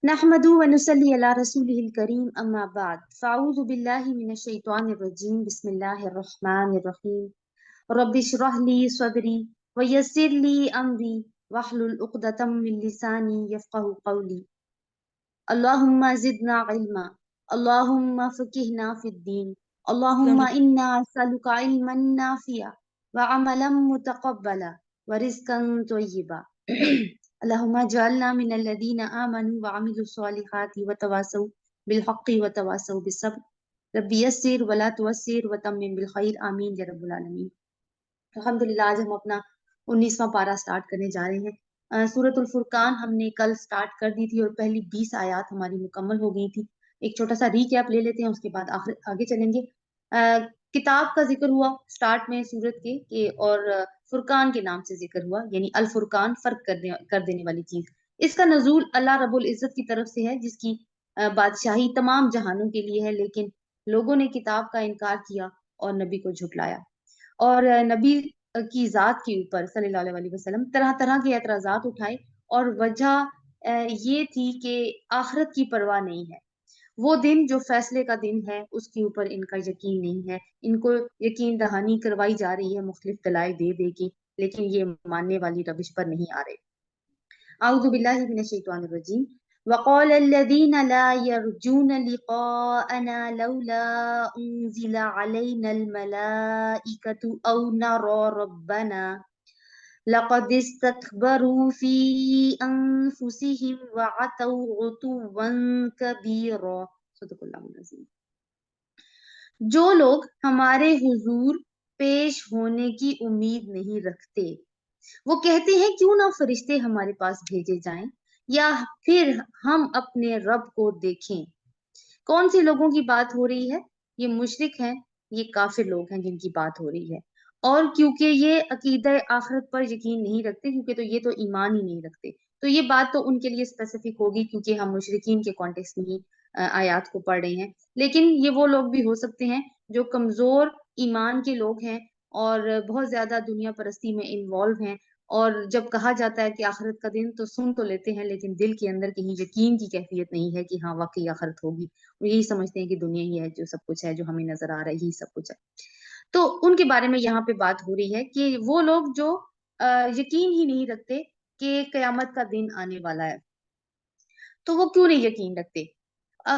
नहमदु व नुसल्ली अला रसूलिहिल करीम अम्मा बाद फ़अऊज़ु बिल्लाहि मिनश शैतानिर रजीम बिस्मिल्लाहिर रहमानिर रहीम रब्बि इश्रह ली सदरी व यस्सिर ली अमरी वहलुल उक़दतम मिन लिसानी यफ़क़हू क़ौली अल्लाहुम्मा ज़िदना इल्मा अल्लाहुम्मा फ़क़िहना फ़िद्दीन अल्लाहुम्मा इन्ना असअलुका इल्मन नाफ़िआ व अमलन मुतक़ब्बला व रिज़्क़न तय्यिबा अल्लाहुम्मा जअलना मिनल लज़ीना आमनू व अमिलुस स्वालिहाति व तवासौ बिल हक़्क़ि व तवासौ बिस्सब्र रब्बि यस्सिर व ला तुअस्सिर व तम्मिम बिल खैर आमीन या रब्बुल आलमीन। अल्हम्दुलिल्लाह आज हम अपना 19वां पारा स्टार्ट करने जा रहे हैं। सूरतुल फुरकान हमने कल स्टार्ट कर दी थी और पहली 20 आयत हमारी मुकम्मल हो गई थी। एक छोटा सा रीकैप ले लेते हैं, उसके बाद आगे चलेंगे। किताब का जिक्र हुआ स्टार्ट में सूरत के और फुरकान के नाम से जिक्र हुआ, यानी अल फुरकान फर्क कर देने वाली चीज। इसका नजूल अल्लाह रब्बुल इज्जत की तरफ से है, जिसकी बादशाही तमाम जहानों के लिए है, लेकिन लोगों ने किताब का इनकार किया और नबी को झुटलाया। और नबी की जात के ऊपर सल्लल्लाहु अलैहि वसल्लम तरह तरह के एतराजात उठाए, और वजह ये थी कि आखिरत की परवाह नहीं है। वो दिन जो फैसले का दिन है उसके ऊपर इनका यकीन नहीं है। इनको यकीन दहानी करवाई जा रही है मुख्तलिफ दलाइल दे दे के, लेकिन ये मानने वाली रविश पर नहीं आ रहे। अऊज़ु बिल्लाहि मिनश शैतानिर रजीम। वक़ाल अल्लज़ीना ला यरजून लिक़ाअना लौला उन्ज़िला अलैनल मलाइकतु औ नरा रब्बना लक़द इस्तकबरू फ़ी अन्फुसिहिम वअतौ उतुव्वन कबीरा। सदक़ल्लाहुल अज़ीम। जो लोग हमारे हुजूर पेश होने की उम्मीद नहीं रखते, वो कहते हैं क्यों ना फरिश्ते हमारे पास भेजे जाएं या फिर हम अपने रब को देखें। कौन से लोगों की बात हो रही है? ये मुशरिक हैं, ये काफिर लोग हैं जिनकी बात हो रही है। और क्योंकि ये अकीदा आखिरत पर यकीन नहीं रखते, क्योंकि तो ये तो ईमान ही नहीं रखते, तो ये बात तो उनके लिए स्पेसिफिक होगी, क्योंकि हम मुशरिकीन के कॉन्टेक्स्ट में ही आयात को पढ़ रहे हैं। लेकिन ये वो लोग भी हो सकते हैं जो कमजोर ईमान के लोग हैं और बहुत ज्यादा दुनिया परस्ती में इन्वॉल्व हैं, और जब कहा जाता है कि आखिरत का दिन, तो सुन तो लेते हैं लेकिन दिल के अंदर कहीं यकीन की कैफियत नहीं है कि हाँ वाकई आखिरत होगी। वो यही समझते हैं कि दुनिया ही है जो सब कुछ है, जो हमें नजर आ रहा है यही सब कुछ है। तो उनके बारे में यहाँ पे बात हो रही है कि वो लोग जो यकीन ही नहीं रखते कि कयामत का दिन आने वाला है, तो वो क्यों नहीं यकीन रखते?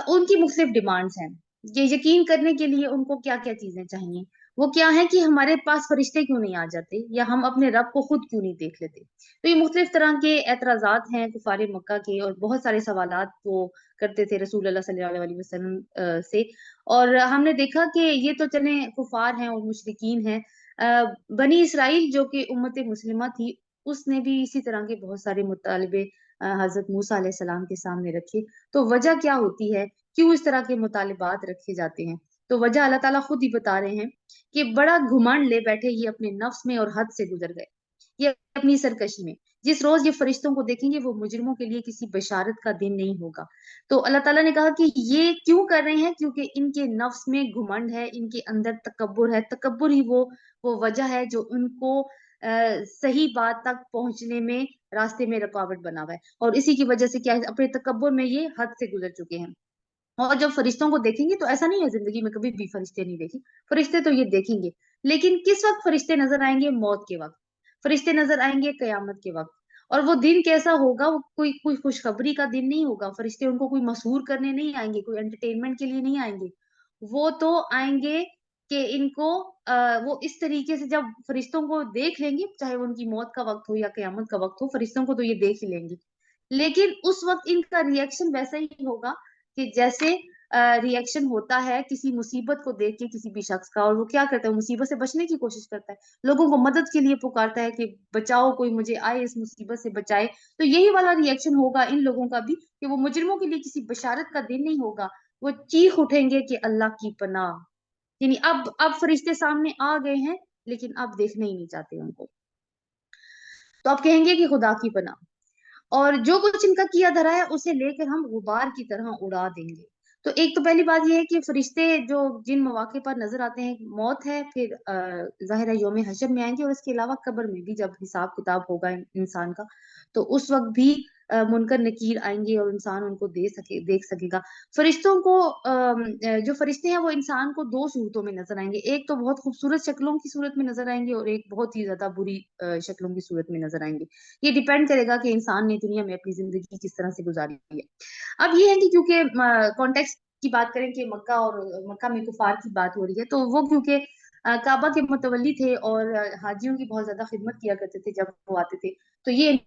उनकी मुख्तलिफ डिमांड्स हैं। ये यकीन करने के लिए उनको क्या क्या चीजें चाहिए? वो क्या है कि हमारे पास फरिश्ते क्यों नहीं आ जाते, या हम अपने रब को खुद क्यों नहीं देख लेते? तो ये मुख्तलिफ तरह के एतराजात हैं कुफारे मक्का के, और बहुत सारे सवालात वो करते थे रसूल अल्लाह सल्लल्लाहु अलैहि वसल्लम से। और हमने देखा कि ये तो चले कुफार हैं और मुशरिकीन हैं। बनी इसराइल जो कि उम्मत मुस्लिमा थी, उसने भी इसी तरह के बहुत सारे मुतालिबे हजरत मूसा अलैहि सलाम के सामने रखे। तो वजह क्या होती है, क्यों इस तरह के मुतालिबात रखे जाते हैं? तो वजह अल्लाह ताला खुद ही बता रहे हैं कि बड़ा घुमंड ले बैठे ये अपने नफ्स में और हद से गुजर गए, ये अपनी सरकशी में। जिस रोज ये फरिश्तों को देखेंगे वो मुजरिमों के लिए किसी बशारत का दिन नहीं होगा। तो अल्लाह ताला ने कहा कि ये क्यों कर रहे हैं? क्योंकि इनके नफ्स में घुमंड है, इनके अंदर तकब्बुर है। तकब्बुर ही वो वजह है जो उनको सही बात तक पहुंचने में रास्ते में रुकावट बना हुआ है, और इसी की वजह से क्या है, अपने तकब्बुर में ये हद से गुजर चुके हैं। और जब फरिश्तों को देखेंगे, तो ऐसा नहीं है जिंदगी में कभी भी फरिश्ते नहीं देखे, फरिश्ते तो ये देखेंगे। लेकिन किस वक्त फरिश्ते नजर आएंगे? मौत के वक्त। फरिश्ते नजर आएंगे कयामत के वक्त। और वो दिन कैसा होगा? वो कोई कोई खुशखबरी का दिन नहीं होगा। फरिश्ते उनको कोई मसरूर करने नहीं आएंगे, कोई एंटरटेनमेंट के लिए नहीं आएंगे। वो तो आएंगे कि इनको वो इस तरीके से जब फरिश्तों को देख लेंगे, चाहे वो उनकी मौत का वक्त हो या कयामत का वक्त हो, फरिश्तों को तो ये देख ही लेंगे। लेकिन उस वक्त इनका रिएक्शन वैसा ही होगा कि जैसे रिएक्शन होता है किसी मुसीबत को देख के किसी भी शख्स का। और वो क्या करता है? मुसीबत से बचने की कोशिश करता है, लोगों को मदद के लिए पुकारता है कि बचाओ, कोई मुझे आए, इस मुसीबत से बचाए। तो यही वाला रिएक्शन होगा इन लोगों का भी, कि वो मुजरिमों के लिए किसी बशारत का दिन नहीं होगा। वो चीख उठेंगे कि अल्लाह की पनाह। यानी अब फरिश्ते सामने आ गए हैं, लेकिन अब देखना ही नहीं चाहते उनको। तो आप कहेंगे कि खुदा की पनाह, और जो कुछ इनका किया धरा है उसे लेकर हम गुबार की तरह उड़ा देंगे। तो एक तो पहली बात यह है कि फरिश्ते जो जिन मौके पर नजर आते हैं, मौत है, फिर जाहिर है यौम हशर में आएंगे, और इसके अलावा कब्र में भी जब हिसाब किताब होगा इंसान का, تو اس वक्त भी मुनकर नकीर आएंगे और इंसान उनको देख सकेगा। फरिश्तों को जो फरिश्ते हैं वो इंसान को दो सूरतों में नजर आएंगे, एक तो बहुत खूबसूरत शक्लों की सूरत में नजर आएंगे और एक बहुत ही ज्यादा बुरी शक्लों की सूरत में नजर आएंगे। ये डिपेंड करेगा कि इंसान ने दुनिया में अपनी जिंदगी किस तरह से गुजारी है। अब ये है कि क्योंकि कॉन्टेक्स्ट की बात करें कि मक्का और मक्का में कुफार की बात हो रही है, तो वो क्योंकि काबा के मुतवल्ली थे और हाजियों की बहुत ज्यादा खिदमत किया करते थे जब वो आते थे, तो ये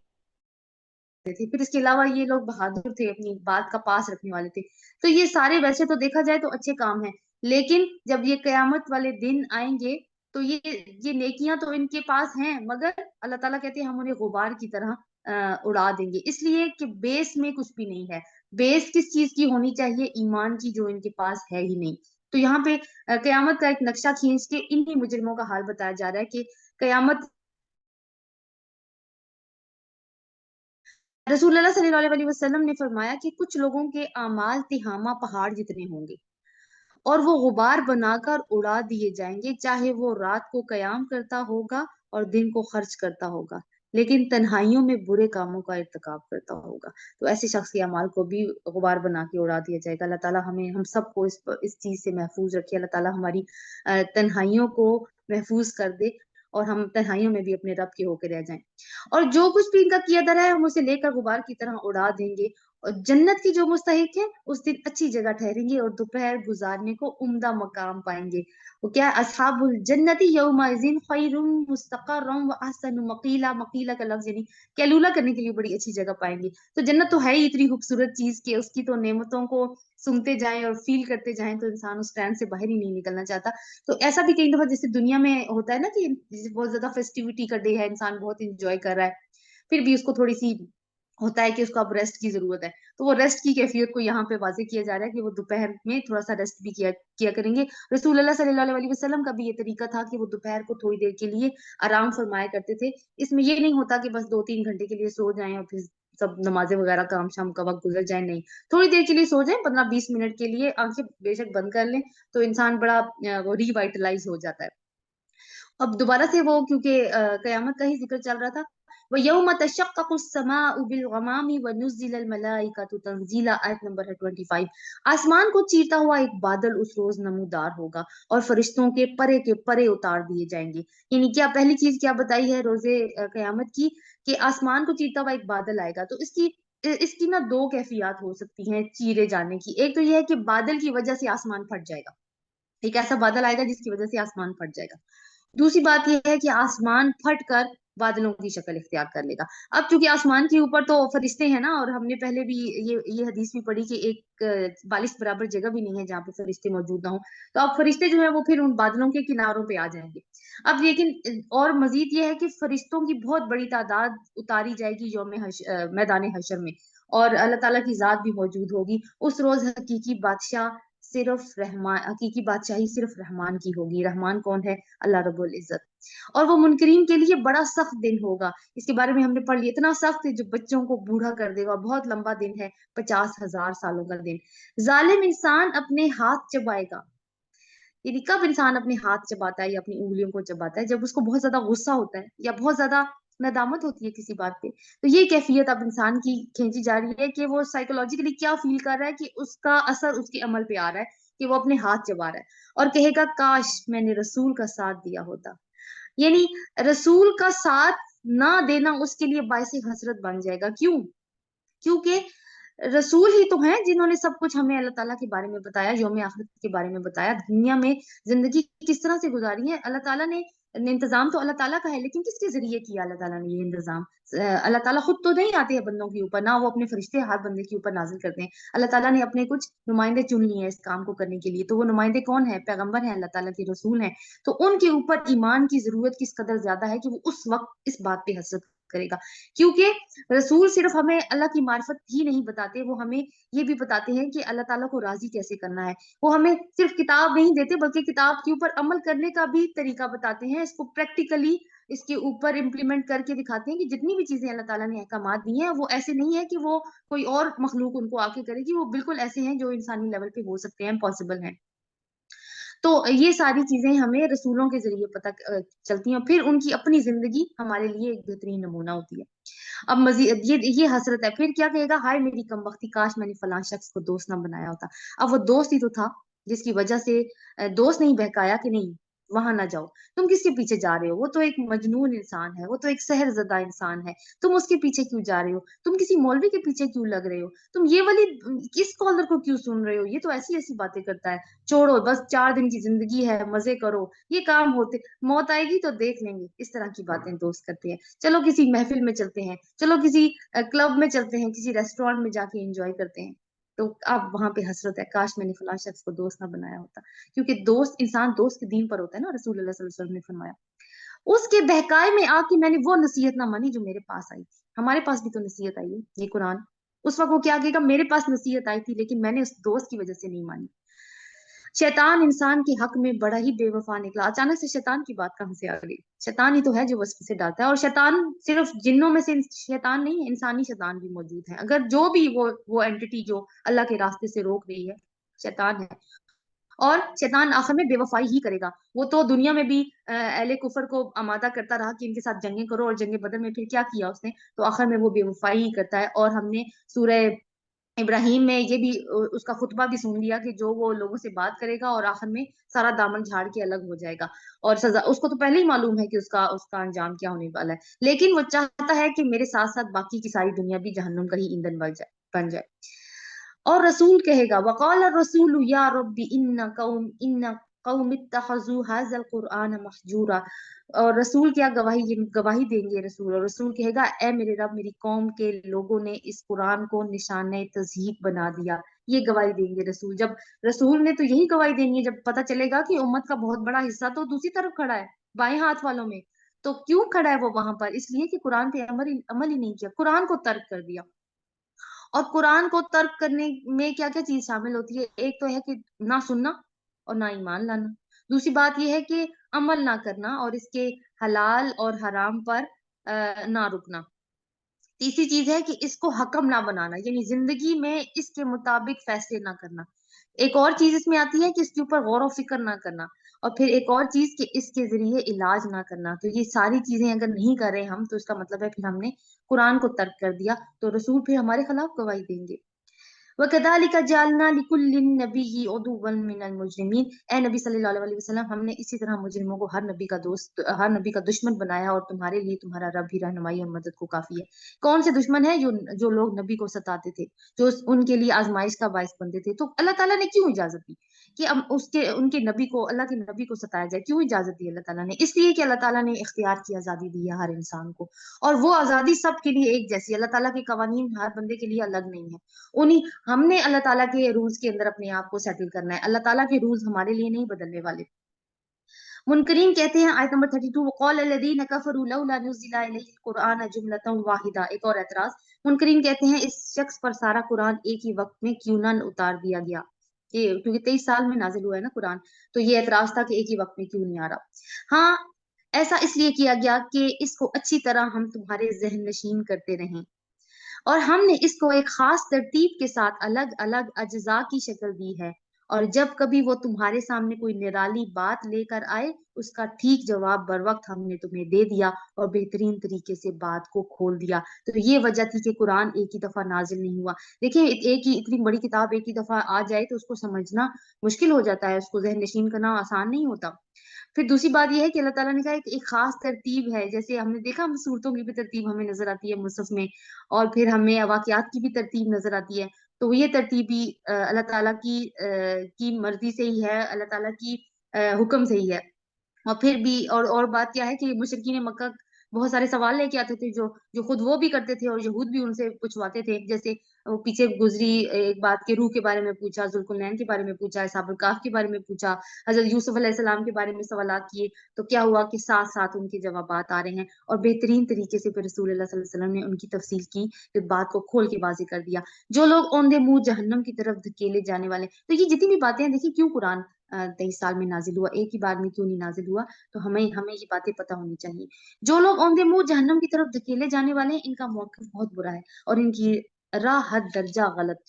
थे। फिर इसके अलावा ये लोग बहादुर थे, अपनी बात का पास रखने वाले थे। तो ये सारे वैसे तो देखा जाए तो अच्छे काम हैं, लेकिन जब ये कयामत वाले दिन आएंगे तो ये नेकियां तो इनके पास हैं, मगर अल्लाह ताला कहते हैं हम उन्हें गुबार की तरह उड़ा देंगे, इसलिए कि बेस में कुछ भी नहीं है। बेस किस चीज की होनी चाहिए? ईमान की, जो इनके पास है ही नहीं। तो यहाँ पे कयामत का एक नक्शा खींच के इन्हीं मुजरिमों का हाल बताया जा रहा है कि कयामत रसूलुल्लाह सल्लल्लाहु अलैहि वसल्लम ने फरमाया कि कुछ लोगों के आमाल तिहामा पहाड़ जितने होंगे और वो गुबार बनाकर उड़ा दिए जाएंगे, चाहे वो रात को कयाम करता होगा और दिन को खर्च करता होगा, लेकिन तन्हाइयों में बुरे कामों का इर्तिकाब करता होगा। तो ऐसे शख्स के अमाल को भी गुबार बना के उड़ा दिया जाएगा। अल्लाह ताला हमें हम सबको इस चीज से महफूज रखे। अल्लाह ताला हमारी तन्हाइयों को महफूज कर दे और हम तन्हाइयों में भी अपने रब के होकर रह जाएं। और जो कुछ भी इनका किया धरा है हम उसे लेकर गुबार की तरह उड़ा देंगे, और जन्नत की जो मुस्तहिक है उस दिन अच्छी जगह ठहरेंगे और दोपहर गुजारने को उम्दा मकाम पाएंगे। वो क्या है, असहाबुल जन्नती यौमइज़िन खैरुम मुस्तक़र्रम व अहसनु मकीला, मकीला का लफ्ज यानी कैलूला करने के लिए बड़ी अच्छी जगह पाएंगे। तो जन्नत तो है ही इतनी खूबसूरत चीज कि उसकी तो नेमतों को सुनते जाएं और फील करते जाएं तो इंसान उस ट्रेंड से बाहर ही नहीं निकलना चाहता। तो ऐसा भी कई दफा जैसे दुनिया में होता है ना कि जैसे बहुत ज्यादा फेस्टिविटी का डे है, इंसान बहुत इंजॉय कर रहा है, फिर भी उसको थोड़ी सी होता है कि उसको अब रेस्ट की जरूरत है, तो वो रेस्ट की कैफियत को यहाँ पे वाजे किया जा रहा है कि वो दोपहर में थोड़ा सा रेस्ट भी किया किया करेंगे। रसूलुल्लाह सल्लल्लाहु अलैहि वसल्लम का भी ये तरीका था कि वो दोपहर को थोड़ी देर के लिए आराम फरमाया करते थे। इसमें ये नहीं होता कि बस 2-3 घंटे के लिए सो जाएं और फिर सब नमाजें वगैरह काम शाम का वक्त गुजर जाए, नहीं, थोड़ी देर के लिए सो जाए, 15-20 मिनट के लिए आंखें बेशक बंद कर लें तो इंसान बड़ा वो रिवाइटलाइज हो जाता है। अब दोबारा से वो क्योंकि कयामत का ही जिक्र चल रहा था, वो यौम तशक्ककु अस्समाउ बिल गमामी व नुज़्ज़िलल मलाइकतु तंज़ीला, आयत नंबर है 25। आसमान को चीरता हुआ एक बादल उस रोज नमूदार होगा और फरिश्तों के परे उतार दिए जाएंगे। यानी क्या पहली चीज क्या बताई है रोजे कयामत की, कि आसमान को चीरता हुआ एक बादल आएगा। तो इसकी ना दो कैफियत हो सकती हैं चीरे जाने की। एक तो यह है कि बादल की वजह से आसमान फट जाएगा, एक ऐसा बादल आएगा जिसकी वजह से आसमान फट जाएगा। दूसरी बात यह है कि आसमान फट कर बादलों की शक्ल इख्तियार कर लेगा। अब चूंकि आसमान के ऊपर तो फरिश्ते हैं ना, और हमने पहले भी ये हदीस भी पढ़ी कि एक बालिश बराबर जगह भी नहीं है जहाँ पे फरिश्ते मौजूद ना हो। तो अब फरिश्ते जो है वो फिर उन बादलों के किनारों पे आ जाएंगे। अब लेकिन और मजीद ये है कि फरिश्तों की बहुत बड़ी तादाद उतारी जाएगी मैदान हशर में, और अल्लाह ताला की जात भी मौजूद होगी। उस रोज हकीकी बादशाही सिर्फ रहमान की होगी। रहमान कौन है? अल्लाह रब्बुल इज्जत। और वो मुनकरीन के लिए बड़ा सख्त दिन होगा, इसके बारे में हमने पढ़ लिया, इतना सख्त है जो बच्चों को बूढ़ा कर देगा। बहुत लंबा दिन है, 50,000 सालों का दिन। जालिम इंसान अपने हाथ चबाएगा। यानी कब इंसान अपने हाथ चबाता है या अपनी उंगलियों को चबाता है? जब उसको बहुत ज्यादा गुस्सा होता है या बहुत ज्यादा नदामत होती है किसी बात पे। तो ये कैफियत अब इंसान की खींची जा रही है कि वो साइकोलॉजिकली क्या फील कर रहा है कि उसका असर उसके अमल पे आ रहा है, कि वो अपने हाथ चबा रहा है और कहेगा काश मैंने रसूल का साथ दिया होता। यानी रसूल का साथ ना देना उसके लिए बायस हसरत बन जाएगा। क्यों? क्योंकि रसूल ही तो हैं जिन्होंने सब कुछ हमें अल्लाह ताला के बारे में बताया, यौम आखिरत के बारे में बताया, दुनिया में जिंदगी किस तरह से गुजारी है। अल्लाह ताला ने इंतजाम तो अल्लाह ताला का है, लेकिन किसके जरिए किया अल्लाह ताला ने ये इंतजाम? अल्लाह ताला खुद तो नहीं आते हैं बंदों के ऊपर, ना वो अपने फरिश्ते हर बंदे के ऊपर नाजिल करते हैं। अल्लाह ताला ने अपने कुछ नुमाइंदे चुन लिए हैं इस काम को करने के लिए। तो वो नुमाइंदे कौन है? पैगंबर है, अल्लाह ताला के रसूल हैं। तो उनके ऊपर ईमान की जरूरत किस कदर ज्यादा है कि वो उस वक्त इस बात पे हसरत करेगा। क्योंकि रसूल सिर्फ हमें अल्लाह की मार्फत ही नहीं बताते, वो हमें ये भी बताते हैं कि अल्लाह ताला को राजी कैसे करना है। वो हमें सिर्फ किताब नहीं देते बल्कि किताब के ऊपर अमल करने का भी तरीका बताते हैं, इसको प्रैक्टिकली इसके ऊपर इम्प्लीमेंट करके दिखाते हैं कि जितनी भी चीजें अल्लाह ताला ने अहकामात दी हैं वो ऐसे नहीं है कि वो कोई और मखलूक उनको आके करेगी, वो बिल्कुल ऐसे हैं जो इंसानी लेवल पे हो सकते हैं, पॉसिबल हैं। तो ये सारी चीजें हमें रसूलों के जरिए पता चलती हैं, फिर उनकी अपनी जिंदगी हमारे लिए एक बेहतरीन नमूना होती है। اب مزید یہ حسرت ہے، پھر کیا کہے گا، ہائے میری کم بختی، کاش میں نے فلاں شخص کو دوست نہ بنایا ہوتا۔ اب وہ دوست ہی تو تھا جس کی وجہ سے دوست نہیں بہکایا کہ نہیں وہاں نہ جاؤ، تم کس کے پیچھے جا رہے ہو، وہ تو ایک مجنون انسان ہے، وہ تو ایک سحر زدہ انسان ہے، تم اس کے پیچھے کیوں جا رہے ہو، تم کسی مولوی کے پیچھے کیوں لگ رہے ہو، تم یہ والی کس اسکالر کو کیوں سن رہے ہو، یہ تو ایسی ایسی باتیں کرتا ہے، چھوڑو بس 4 دن کی زندگی ہے، مزے کرو، یہ کام ہوتے، موت آئے گی تو دیکھ لیں گے، اس طرح کی باتیں دوست کرتے ہیں۔ چلو کسی محفل میں چلتے ہیں، چلو کسی کلب میں چلتے ہیں، کسی ریسٹورینٹ میں جا کے انجوائے کرتے ہیں، تو اب وہاں پہ حسرت ہے، کاش میں نے فلاں شخص کو دوست نہ بنایا ہوتا، کیونکہ دوست انسان دوست کے دین پر ہوتا ہے نا، رسول اللہ صلی اللہ علیہ وسلم نے فرمایا۔ اس کے بہکائے میں آ کے میں نے وہ نصیحت نہ مانی جو میرے پاس آئی تھی، ہمارے پاس بھی تو نصیحت آئی ہے، یہ قرآن، اس وقت وہ کیا کہے گا، میرے پاس نصیحت آئی تھی لیکن میں نے اس دوست کی وجہ سے نہیں مانی۔ شیطان انسان کے حق میں بڑا ہی بے وفا نکلا، اچانک سے شیطان کی بات کہاں سے آ گئی، شیطان ہی تو ہے جو وسوسے سے ڈالتا ہے، اور شیطان صرف جنوں میں سے شیطان نہیں ہے، انسانی شیطان بھی موجود ہے، اگر جو بھی وہ اینٹی جو اللہ کے راستے سے روک رہی ہے، شیطان ہے، اور شیطان آخر میں بے وفائی ہی کرے گا، وہ تو دنیا میں بھی اہل کفر کو آمادہ کرتا رہا کہ ان کے ساتھ جنگیں کرو، اور جنگ بدر میں پھر کیا کیا اس نے، تو آخر میں وہ بے وفائی ہی کرتا ہے، اور ہم نے سورہ ابراہیم میں یہ بھی اس کا خطبہ بھی سن لیا کہ جو وہ لوگوں سے بات کرے گا اور آخر میں سارا دامن جھاڑ کے الگ ہو جائے گا، اور سزا اس کو تو پہلے ہی معلوم ہے کہ اس کا انجام کیا ہونے والا ہے، لیکن وہ چاہتا ہے کہ میرے ساتھ ساتھ باقی کی ساری دنیا بھی جہنم کا ہی ایندھن بن جائے۔ اور رسول کہے گا، وقال الرسول یا رب ان قوم اتخذوا هذا القرآن مہجورا، اور رسول کیا گواہی دیں گے رسول، اور رسول کہے گا، اے میرے رب، میری قوم کے لوگوں نے اس قرآن کو نشانۂ تضحیک بنا دیا، یہ گواہی دیں گے رسول، جب رسول نے تو یہی گواہی دینی ہے جب پتہ چلے گا کہ امت کا بہت بڑا حصہ تو دوسری طرف کھڑا ہے، بائیں ہاتھ والوں میں، تو کیوں کھڑا ہے وہ وہاں پر، اس لیے کہ قرآن پہ عمل ہی نہیں کیا، قرآن کو ترک کر دیا۔ اور قرآن کو ترک کرنے میں کیا کیا چیز شامل ہوتی ہے، ایک تو ہے کہ نہ سننا اور نہ ایمان لانا، دوسری بات یہ ہے کہ عمل نہ کرنا اور اس کے حلال اور حرام پر نہ رکنا، تیسری چیز ہے کہ اس کو حکم نہ بنانا، یعنی زندگی میں اس کے مطابق فیصلے نہ کرنا، ایک اور چیز اس میں آتی ہے کہ اس کے اوپر غور و فکر نہ کرنا، اور پھر ایک اور چیز کہ اس کے ذریعے علاج نہ کرنا، تو یہ ساری چیزیں اگر نہیں کر رہے ہم تو اس کا مطلب ہے پھر ہم نے قرآن کو ترک کر دیا، تو رسول پھر ہمارے خلاف گواہی دیں گے۔ وَكَذَلِكَ جَعَلْنَا لِكُلِّ نَبِيٍّ عُدُوًّا مِّنَ الْمُجْرِمِينَ، اے نبی صلی اللہ علیہ وسلم، ہم نے اسی طرح مجرموں کو ہر نبی کا دوست، ہر نبی کا دشمن بنایا، اور تمہارے لیے تمہارا رب ہی رہنمائی اور مدد کو کافی ہے۔ کون سے دشمن ہیں، جو لوگ نبی کو ستاتے تھے، جو ان کے لیے آزمائش کا باعث بنتے تھے، تو اللہ تعالیٰ نے کیوں اجازت دی کہ ان کے نبی کو، اللہ کے نبی کو ستایا جائے، کیوں اجازت دی اللہ تعالیٰ نے، اس لیے کہ اللہ تعالیٰ نے اختیار کی آزادی دی ہے ہر انسان کو، اور وہ آزادی سب کے لیے ایک جیسی، اللہ تعالیٰ کے قوانین ہر بندے کے لیے الگ نہیں ہے، انہیں ہم نے اللہ تعالیٰ کے رولز کے اندر اپنے آپ کو سیٹل کرنا ہے، اللہ تعالیٰ کے رولز ہمارے لیے نہیں بدلنے والے۔ منکرین کہتے ہیں، آیت نمبر 32، وقال الذین کفروا لولا نزل الیہ القرآن جملۃ واحدہ، ایک اور اعتراض، منکرین کہتے ہیں اس شخص پر سارا قرآن ایک ہی وقت میں کیوں نہ اتار دیا گیا، کیونکہ 23 سال میں نازل ہوا ہے نا قرآن، تو یہ اعتراض تھا کہ ایک ہی وقت میں کیوں نہیں آ رہا۔ ہاں، ایسا اس لیے کیا گیا کہ اس کو اچھی طرح ہم تمہارے ذہن نشین کرتے رہیں، اور ہم نے اس کو ایک خاص ترتیب کے ساتھ الگ الگ اجزاء کی شکل دی ہے، اور جب کبھی وہ تمہارے سامنے کوئی نرالی بات لے کر آئے، اس کا ٹھیک جواب بر وقت ہم نے تمہیں دے دیا اور بہترین طریقے سے بات کو کھول دیا۔ تو یہ وجہ تھی کہ قرآن ایک ہی دفعہ نازل نہیں ہوا۔ دیکھیں، ایک ہی اتنی بڑی کتاب ایک ہی دفعہ آ جائے تو اس کو سمجھنا مشکل ہو جاتا ہے، اس کو ذہن نشین کرنا آسان نہیں ہوتا۔ پھر دوسری بات یہ ہے کہ اللہ تعالیٰ نے کہا ایک خاص ترتیب ہے، جیسے ہم نے دیکھا ہم صورتوں کی بھی ترتیب ہمیں نظر آتی ہے مصحف میں، اور پھر ہمیں واقعات کی بھی ترتیب نظر آتی ہے، تو یہ ترتیب بھی اللہ تعالیٰ کی مرضی سے ہی ہے، اللہ تعالیٰ کی حکم سے ہی ہے۔ اور پھر بھی اور بات کیا ہے کہ مشرکین مکہ بہت سارے سوال لے کے آتے تھے، جو خود وہ بھی کرتے تھے اور یہود بھی ان سے پوچھواتے تھے، جیسے وہ پیچھے گزری ایک بات کے روح کے بارے میں پوچھا، ذوالقرنین کے بارے میں پوچھا، اصحاب الکہف کے بارے میں پوچھا، حضرت یوسف علیہ السلام کے بارے میں سوالات کیے، تو کیا ہوا کہ ساتھ ساتھ ان کے جوابات آ رہے ہیں، اور بہترین طریقے سے پھر رسول اللہ صلی اللہ علیہ وسلم نے ان کی تفصیل کی، پھر بات کو کھول کے واضح کر دیا۔ جو لوگ اوندے منہ جہنم کی طرف دھکیلے جانے والے، تو یہ جتنی بھی باتیں ہیں، دیکھیے کیوں قرآن 23 سال میں نازل ہوا، ایک ہی بار میں کیوں نہیں نازل ہوا، تو ہمیں یہ باتیں پتہ ہونی چاہیے۔ جو لوگ اوندے منہ جہنم کی طرف دھکیلے جانے والے ہیں، ان کا موقف بہت برا ہے، اور ان کی راہ حد درجہ غلط۔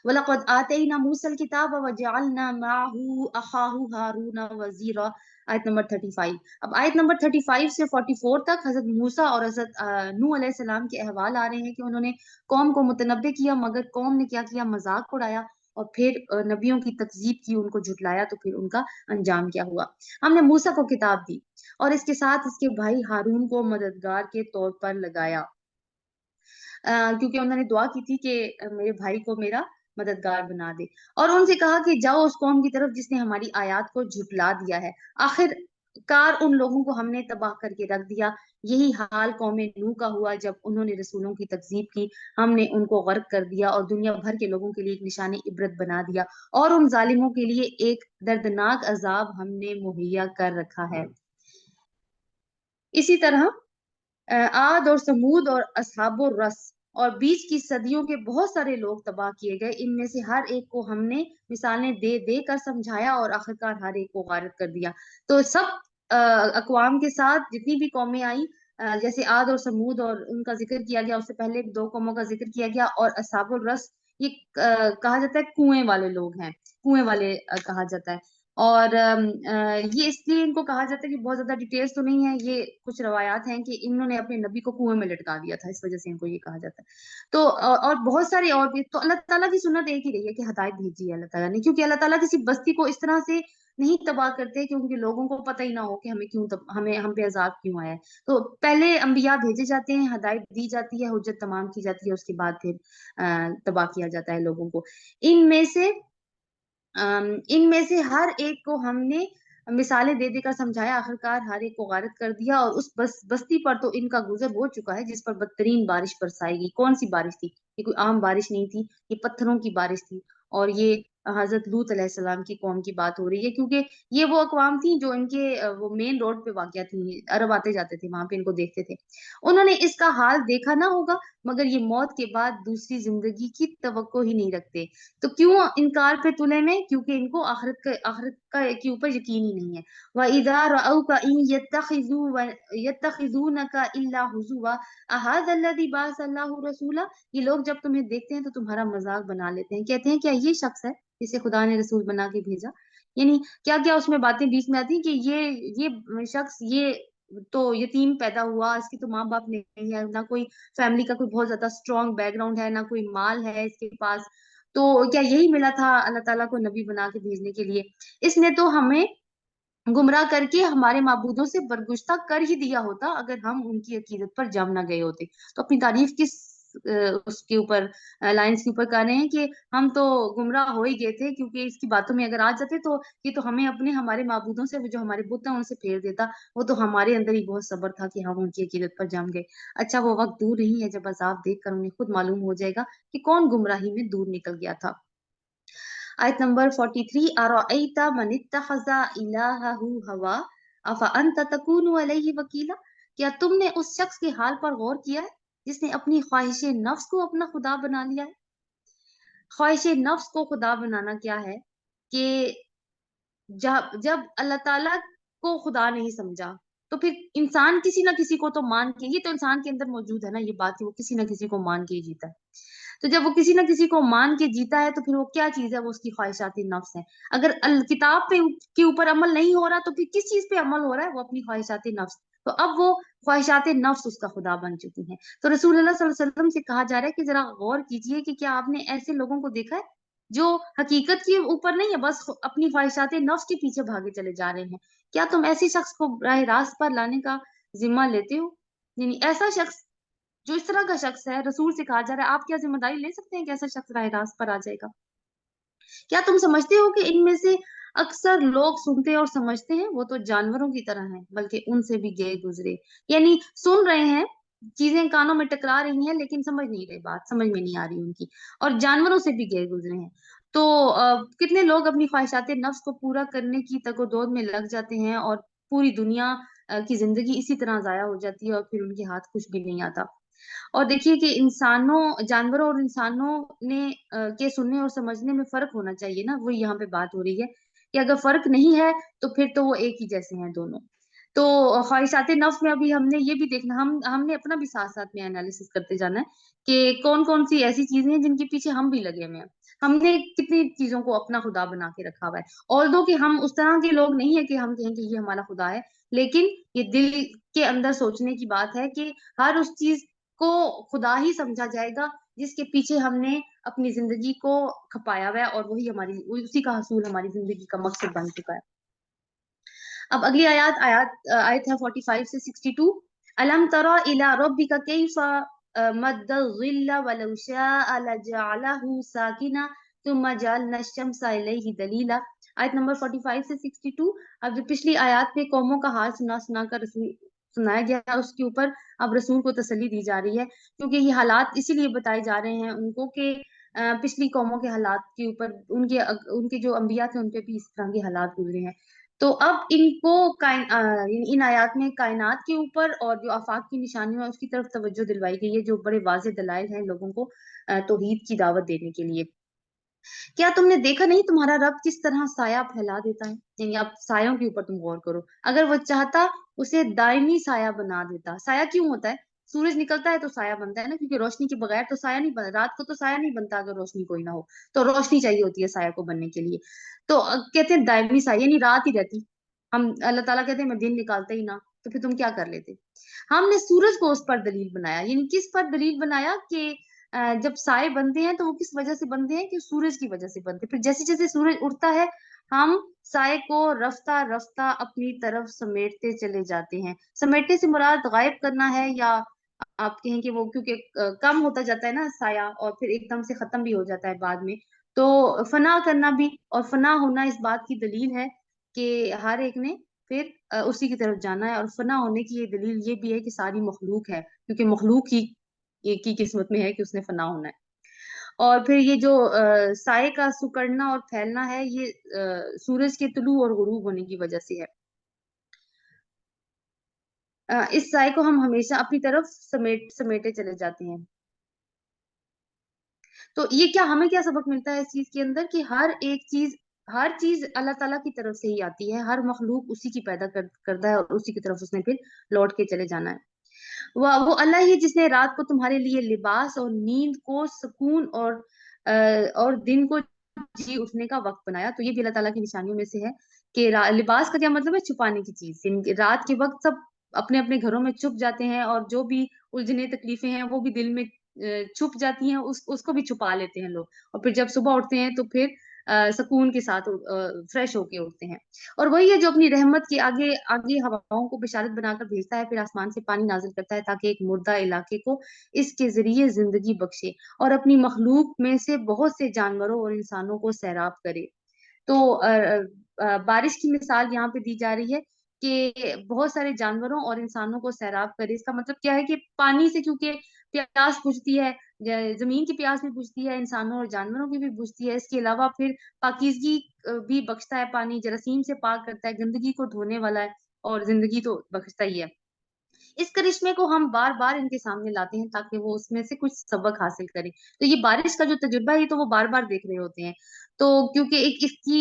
وَلَقَدْ آتَيْنَا مُوسَى الْكِتَابَ وَجَعَلْنَا مَعَهُ أَخَاهُ هَارُونَ وَزِيرًا، آیت نمبر 35۔ اب آیت نمبر 35 سے 44 تک حضرت موسیٰ اور حضرت نوح علیہ السلام کے احوال آ رہے ہیں کہ انہوں نے قوم کو متنبع کیا، مگر قوم نے کیا کیا، مذاق اڑایا اور پھر نبیوں کی تکذیب کی، ان کو جھٹلایا، تو پھر ان کا انجام کیا ہوا۔ ہم نے موسیٰ کو کتاب دی اور اس کے ساتھ اس کے بھائی ہارون کو مددگار کے طور پر لگایا، کیونکہ انہوں نے دعا کی تھی کہ میرے بھائی کو میرا مددگار بنا دے، اور ان سے کہا کہ جاؤ اس قوم کی طرف جس نے ہماری آیات کو جھٹلا دیا ہے، آخر کار ان لوگوں کو ہم نے تباہ کر کے رکھ دیا۔ یہی حال قوم نوح کا ہوا، جب انہوں نے رسولوں کی تکذیب کی، ہم نے ان کو غرق کر دیا اور دنیا بھر کے لوگوں کے لیے ایک نشان عبرت بنا دیا، اور ان ظالموں کے لیے ایک دردناک عذاب ہم نے مہیا کر رکھا ہے۔ اسی طرح عاد اور سمود اور اصحاب الرس اور بیچ کی صدیوں کے بہت سارے لوگ تباہ کیے گئے، ان میں سے ہر ایک کو ہم نے مثالیں دے دے کر سمجھایا اور آخرکار ہر ایک کو غارت کر دیا۔ تو سب اقوام کے ساتھ جتنی بھی قومیں آئیں، جیسے عاد اور سمود اور ان کا ذکر کیا گیا، اس سے پہلے 2 قوموں کا ذکر کیا گیا، اور اصحاب الرس یہ کہا جاتا ہے کنویں والے لوگ ہیں، کنویں والے کہا جاتا ہے، اور یہ اس لیے ان کو کہا جاتا ہے کہ بہت زیادہ ڈیٹیلز تو نہیں ہے، یہ کچھ روایات ہیں کہ انہوں نے اپنے نبی کو کنویں میں لٹکا دیا تھا، اس وجہ سے ان کو یہ کہا جاتا ہے۔ تو اور بہت سارے اور بھی، تو اللہ تعالیٰ کی سنت ایک ہی رہی ہے کہ ہدایت بھیجی ہے اللہ تعالیٰ نے، کیونکہ اللہ تعالیٰ کسی بستی کو اس طرح سے نہیں تباہ کرتے کہ ان کے لوگوں کو پتہ ہی نہ ہو کہ ہمیں کیوں ہم پہ عذاب کیوں آیا ہے۔ تو پہلے انبیاء بھیجے جاتے ہیں، ہدایت دی جاتی ہے، حجت تمام کی جاتی ہے، اس کے بعد پھر تباہ کیا جاتا ہے لوگوں کو۔ ان میں سے ہر ایک کو ہم نے مثالیں دے دے کر سمجھایا، آخرکار ہر ایک کو غارت کر دیا، اور اس بستی پر تو ان کا گزر ہو چکا ہے جس پر بدترین بارش برسائی گئی۔ کون سی بارش تھی؟ یہ کوئی عام بارش نہیں تھی، یہ پتھروں کی بارش تھی، اور یہ حضرت لوط علیہ السلام کی قوم کی بات ہو رہی ہے، کیونکہ یہ وہ اقوام تھیں جو ان کے وہ مین روڈ پہ واقع تھیں، عرب آتے جاتے تھے، وہاں پہ ان کو دیکھتے تھے۔ انہوں نے اس کا حال دیکھا نہ ہوگا، مگر یہ موت کے بعد دوسری زندگی کی توقع ہی نہیں رکھتے، تو کیوں انکار پہ تلے میں؟ کیونکہ ان کو آخرت کا کے اوپر یقین ہی نہیں ہے۔ وَإِذَا رَأَوْكَ إِن يَتَّخِذُونَكَ إِلَّا هُزُوًا أَهَذَا الَّذِي بَعَثَ اللَّهُ رَسُولًا، یہ لوگ جب تمہیں دیکھتے ہیں تو تمہارا مذاق بنا لیتے ہیں، کہتے ہیں کیا یہ شخص ہے جسے خدا نے رسول بنا کے بھیجا؟ یعنی کیا کیا اس میں باتیں بیچ میں آتی ہیں کہ یہ شخص یہ تو یتیم پیدا ہوا، اس کی تو ماں باپ نہیں ہے، نہ کوئی فیملی کا کوئی بہت زیادہ اسٹرانگ بیک گراؤنڈ ہے، نہ کوئی مال ہے اس کے پاس، تو کیا یہی ملا تھا اللہ تعالیٰ کو نبی بنا کے بھیجنے کے لیے؟ اس نے تو ہمیں گمراہ کر کے ہمارے معبودوں سے برگشتہ کر ہی دیا ہوتا اگر ہم ان کی عقیدت پر جم نہ گئے ہوتے۔ تو اپنی تعریف کس اس کے اوپر لائنس کے اوپر کر رہے ہیں کہ ہم تو گمراہ ہو ہی گئے تھے، کیونکہ اس کی باتوں میں اگر آ جاتے تو یہ تو ہمیں ہمارے معبودوں سے، جو ہمارے بت ہیں ان سے پھیر دیتا، وہ تو ہمارے اندر ہی بہت صبر تھا کہ ہم ان کی عقیدت پر جم گئے۔ اچھا وہ وقت دور نہیں ہے جب عذاب دیکھ کر انہیں خود معلوم ہو جائے گا کہ کون گمراہی میں دور نکل گیا تھا۔ آیت نمبر 43، اَرَأَيْتَ مَنِ اتَّخَذَ إِلَٰهَهُ هَوَاهُ أَفَأَنتَ تَكُونُ عَلَيْهِ وَكِيلًا، کیا تم نے اس شخص کے حال پر غور کیا ہے جس نے اپنی خواہش نفس کو اپنا خدا بنا لیا ہے؟ خواہش نفس کو خدا بنانا کیا ہے کہ جب اللہ تعالیٰ کو خدا نہیں سمجھا تو پھر انسان کسی نہ کسی کو تو مان کے، یہ تو انسان کے اندر موجود ہے نا یہ بات، کہ وہ کسی نہ کسی کو مان کے ہی جیتا ہے۔ تو جب وہ کسی نہ کسی کو مان کے جیتا ہے تو پھر وہ کیا چیز ہے؟ وہ اس کی خواہشات نفس ہے۔ اگر کتاب کے اوپر عمل نہیں ہو رہا تو پھر کس چیز پہ عمل ہو رہا ہے؟ وہ اپنی خواہشات نفس، تو اب وہ خواہشات نفس اس کا خدا بن چکی ہیں۔ تو رسول اللہ صلی اللہ علیہ وسلم سے کہا جا رہا ہے کہ ذرا غور کیجئے کہ کیا آپ نے ایسے لوگوں کو دیکھا ہے جو حقیقت کے اوپر نہیں ہے، بس اپنی خواہشات نفس کے پیچھے بھاگے چلے جا رہے ہیں؟ کیا تم ایسے شخص کو راہ راست پر لانے کا ذمہ لیتے ہو؟ یعنی ایسا شخص جو اس طرح کا شخص ہے، رسول سے کہا جا رہا ہے آپ کیا ذمہ داری لے سکتے ہیں کہ ایسا شخص راہ راست پر آ جائے گا؟ کیا تم سمجھتے ہو کہ ان میں سے اکثر لوگ سنتے اور سمجھتے ہیں؟ وہ تو جانوروں کی طرح ہیں، بلکہ ان سے بھی گئے گزرے، یعنی سن رہے ہیں، چیزیں کانوں میں ٹکرا رہی ہیں لیکن سمجھ نہیں رہے، بات سمجھ میں نہیں آ رہی ان کی، اور جانوروں سے بھی گئے گزرے ہیں۔ تو کتنے لوگ اپنی خواہشات نفس کو پورا کرنے کی تگ و دو میں لگ جاتے ہیں اور پوری دنیا کی زندگی اسی طرح ضائع ہو جاتی ہے اور پھر ان کے ہاتھ کچھ بھی نہیں آتا۔ اور دیکھیے کہ جانوروں اور انسانوں نے کے سننے اور سمجھنے میں فرق ہونا چاہیے نا، وہ یہاں پہ بات ہو رہی ہے کہ اگر فرق نہیں ہے تو پھر تو وہ ایک ہی جیسے ہیں دونوں۔ تو ख्वाहिशात नफ्स में अभी हमने ये भी देखना, हमने अपना भी साथ साथ में एनालिसिस करते जाना है कि कौन कौन सी ऐसी चीजें हैं जिनके पीछे हम भी लगे हुए हैं। हमने कितनी चीजों को अपना खुदा बना के रखा हुआ है। ऑल्दो कि हम उस तरह के लोग नहीं है कि हम कहें कि ये हमारा खुदा है, लेकिन ये दिल के अंदर सोचने की बात है कि हर उस चीज को खुदा ही समझा जाएगा जिसके पीछे हमने अपनी जिंदगी को खपाया हुआ है, और वही हमारी, उसी का हसूल हमारी जिंदगी का मकसद बन चुका है। अब अगली आयत आयत आयत है 45 से 62। अलम तरा इला रब्बिका कैफा मद्दल ज़िल्ल वलौ शाअ लजअलहु साकिना सुम्मा जअलना अश-शम्सा इलैहि दलीला। आयत नंबर 45 से 62। अब जो पिछली आयत में कौमों का हाल सुना सुना कर सुनाया गया, उसके ऊपर अब रसूल को तसल्ली दी जा रही है, क्योंकि ये हालात इसीलिए बताए जा रहे हैं उनको कि पिछली कौमों के हालात के ऊपर उनके उनके जो अंबिया थे उन पे भी इस तरह के हालात गुजरे हैं। तो अब इनको इन आयात में कायनात के ऊपर और जो आफाक की निशानियों है उसकी तरफ तवज्जो दिलवाई गई है, जो बड़े वाज़ेह दलाइल हैं लोगों को तौहीद की दावत देने के लिए। क्या तुमने देखा नहीं तुम्हारा रब किस तरह साया फैला देता है? यानी अब सायों के ऊपर तुम गौर करो, अगर वो चाहता उसे दायमी साया बना देता। साया क्यों होता है? सूरज निकलता है तो साया बनता है ना, क्योंकि रोशनी के बगैर तो साया नहीं बनता। रात को तो साया नहीं बनता अगर रोशनी कोई ना हो, तो रोशनी चाहिए होती है साया को बनने के लिए। तो कहते हैं दायमी साया, यानी रात ही रहती। हम अल्लाह ताला कहते हैं मैं दिन निकालता ही ना, तो फिर तुम क्या कर लेते? हमने सूरज को उस पर दलील बनाया, यानी किस पर दलील बनाया कि जब साए बनते हैं तो वो किस वजह से बनते हैं? कि सूरज की वजह से बनते हैं। फिर जैसे जैसे सूरज उठता है हम साए को रफ्ता रफ्ता अपनी तरफ समेटते चले जाते हैं। समेटने से मुराद गायब करना है, या आप कहें कि वो क्योंकि कम होता जाता है ना साया, और फिर एकदम से खत्म भी हो जाता है बाद में, तो फना करना भी। और फना होना इस बात की दलील है कि हर एक ने फिर उसी की तरफ जाना है। और फना होने की ये दलील ये भी है कि सारी मखलूक है, क्योंकि मखलूक ही एक ही किस्मत में है कि उसने फना होना है। और फिर ये जो साए का सिकुड़ना और फैलना है, ये सूरज के तुलू और गुरूब होने की वजह से है। इस साए को हम हमेशा अपनी तरफ समेटे चले जाते हैं। तो ये क्या, हमें क्या सबक मिलता है इस चीज के अंदर? कि हर चीज अल्लाह ताला की तरफ से ही आती है। हर मखलूक उसी की करता है और उसी की तरफ उसने फिर लौट के चले जाना है। वो अल्लाह ही है जिसने रात को तुम्हारे लिए लिबास और नींद को सुकून और दिन को जी उठने का वक्त बनाया। तो ये भी अल्लाह ताला की निशानियों में से है कि लिबास का क्या मतलब है? छुपाने की चीज। रात के वक्त सब अपने अपने घरों में छुप जाते हैं, और जो भी उलझने तकलीफें हैं वो भी दिल में छुप जाती हैं, उसको भी छुपा लेते हैं लोग। और फिर जब सुबह उठते हैं तो फिर सुकून के साथ फ्रेश होके उठते हैं। और वही है जो अपनी रहमत के आगे आगे हवाओं को बिशारत बनाकर भेजता है, फिर आसमान से पानी नाजिल करता है ताकि एक मुर्दा इलाके को इसके जरिए जिंदगी बख्शे, और अपनी मखलूक में से बहुत से जानवरों और इंसानों को सैराब करे। तो बारिश की मिसाल यहाँ पे दी जा रही है कि बहुत सारे जानवरों और इंसानों को सैराब करे। इसका मतलब क्या है? कि पानी से क्योंकि प्यास बुझती है, जमीन की प्यास भी बुझती है, इंसानों और जानवरों की भी बुझती है। इसके अलावा फिर पाकीज़गी भी बख्शता है। पानी जरासीम से पाक करता है, गंदगी को धोने वाला है, और जिंदगी तो बख्शता ही है। इस करिश्मे को हम बार बार इनके सामने लाते हैं ताकि वो उसमें से कुछ सबक हासिल करें। तो ये बारिश का जो तजुर्बा है ये तो वो बार बार देख रहे होते हैं। तो क्योंकि एक इसकी